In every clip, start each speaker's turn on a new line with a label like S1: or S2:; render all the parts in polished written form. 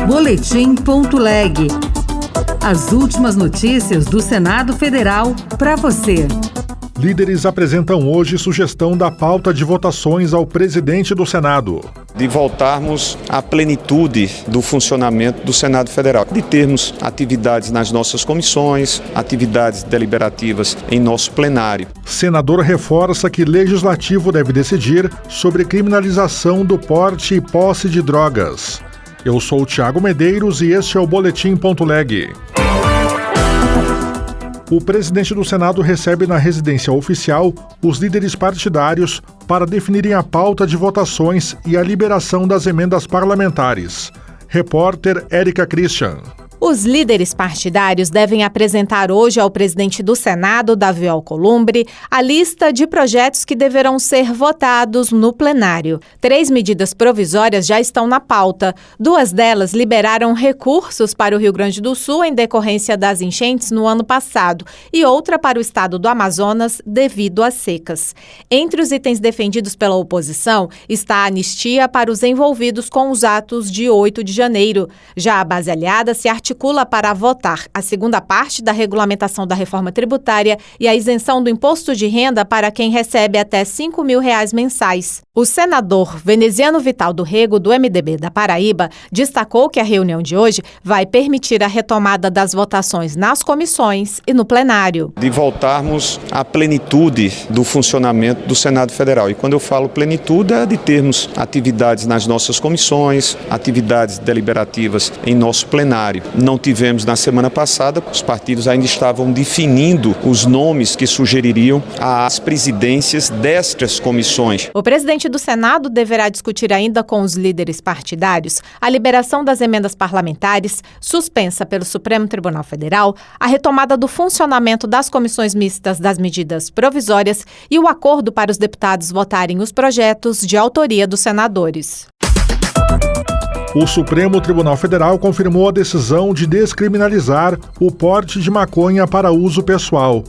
S1: Boletim.leg. As últimas notícias do Senado Federal para você.
S2: Líderes apresentam hoje sugestão da pauta de votações ao presidente do Senado.
S3: De voltarmos à plenitude do funcionamento do Senado Federal, de termos atividades nas nossas comissões, atividades deliberativas em nosso plenário.
S2: Senador reforça que Legislativo deve decidir sobre criminalização do porte e posse de drogas. Eu sou o Thiago Medeiros e este é o Boletim.leg. O presidente do Senado recebe na residência oficial os líderes partidários para definirem a pauta de votações e a liberação das emendas parlamentares. Repórter Érica Christian.
S4: Os líderes partidários devem apresentar hoje ao presidente do Senado, Davi Alcolumbre, a lista de projetos que deverão ser votados no plenário. 3 medidas provisórias já estão na pauta. 2 delas liberaram recursos para o Rio Grande do Sul em decorrência das enchentes no ano passado e outra para o estado do Amazonas devido às secas. Entre os itens defendidos pela oposição está a anistia para os envolvidos com os atos de 8 de janeiro. Já a base aliada se articula para votar a segunda parte da regulamentação da reforma tributária e a isenção do imposto de renda para quem recebe até R$ 5.000 mensais. O senador Veneziano Vital do Rego, do MDB da Paraíba, destacou que a reunião de hoje vai permitir a retomada das votações nas comissões e no plenário.
S3: De voltarmos à plenitude do funcionamento do Senado Federal. E quando eu falo plenitude, é de termos atividades nas nossas comissões, atividades deliberativas em nosso plenário. Não tivemos na semana passada, os partidos ainda estavam definindo os nomes que sugeririam às presidências destas comissões.
S4: O presidente do Senado deverá discutir ainda com os líderes partidários a liberação das emendas parlamentares, suspensa pelo Supremo Tribunal Federal, a retomada do funcionamento das comissões mistas das medidas provisórias e o acordo para os deputados votarem os projetos de autoria dos senadores.
S2: O Supremo Tribunal Federal confirmou a decisão de descriminalizar o porte de maconha para uso pessoal.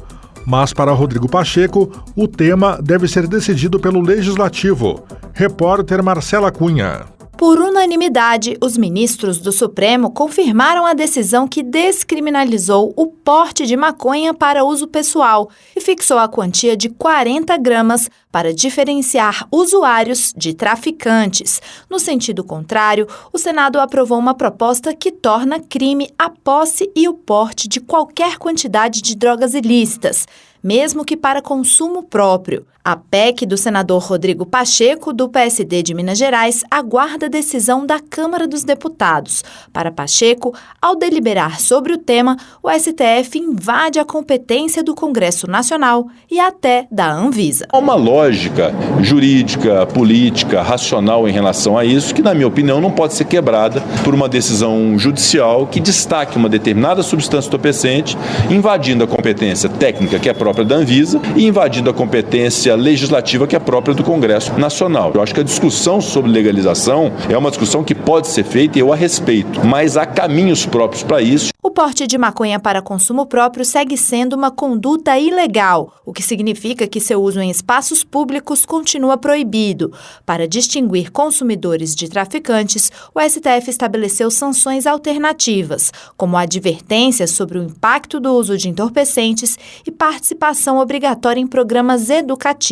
S2: Mas, para Rodrigo Pacheco, o tema deve ser decidido pelo Legislativo. Repórter Marcela Cunha.
S5: Por unanimidade, os ministros do Supremo confirmaram a decisão que descriminalizou o porte de maconha para uso pessoal e fixou a quantia de 40 gramas para diferenciar usuários de traficantes. No sentido contrário, o Senado aprovou uma proposta que torna crime a posse e o porte de qualquer quantidade de drogas ilícitas, mesmo que para consumo próprio. A PEC do senador Rodrigo Pacheco, do PSD de Minas Gerais, aguarda a decisão da Câmara dos Deputados. Para Pacheco, ao deliberar sobre o tema, o STF invade a competência do Congresso Nacional e até da Anvisa.
S6: Há uma lógica jurídica, política, racional em relação a isso, que, na minha opinião, não pode ser quebrada por uma decisão judicial que destaque uma determinada substância entorpecente, invadindo a competência técnica, que é própria da Anvisa, e invadindo a competência legislativa, que é própria do Congresso Nacional. Eu acho que a discussão sobre legalização é uma discussão que pode ser feita e eu a respeito, mas há caminhos próprios para isso.
S5: O porte de maconha para consumo próprio segue sendo uma conduta ilegal, o que significa que seu uso em espaços públicos continua proibido. Para distinguir consumidores de traficantes, o STF estabeleceu sanções alternativas, como advertências sobre o impacto do uso de entorpecentes e participação obrigatória em programas educativos.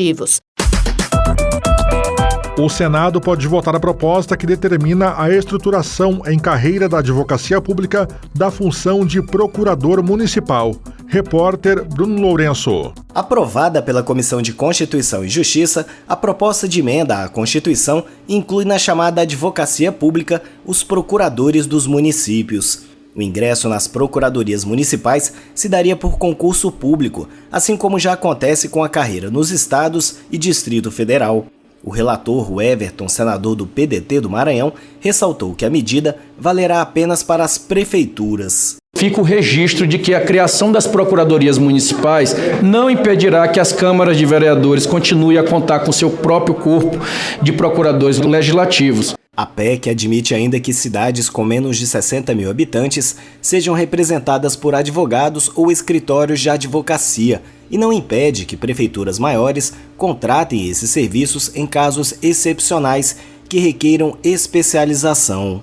S2: O Senado pode votar a proposta que determina a estruturação em carreira da advocacia pública da função de procurador municipal. Repórter Bruno Lourenço.
S7: Aprovada pela Comissão de Constituição e Justiça, a proposta de emenda à Constituição inclui na chamada advocacia pública os procuradores dos municípios. O ingresso nas procuradorias municipais se daria por concurso público, assim como já acontece com a carreira nos estados e Distrito Federal. O relator, Everton, senador do PDT do Maranhão, ressaltou que a medida valerá apenas para as prefeituras.
S8: Fica o registro de que a criação das procuradorias municipais não impedirá que as câmaras de vereadores continuem a contar com seu próprio corpo de procuradores legislativos.
S7: A PEC admite ainda que cidades com menos de 60 mil habitantes sejam representadas por advogados ou escritórios de advocacia e não impede que prefeituras maiores contratem esses serviços em casos excepcionais que requeiram especialização.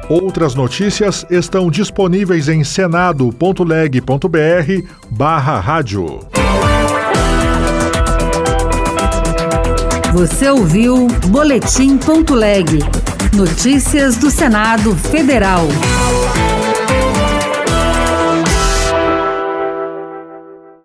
S2: Outras notícias estão disponíveis em senado.leg.br/rádio.
S1: Você ouviu Boletim.leg. Notícias do Senado Federal.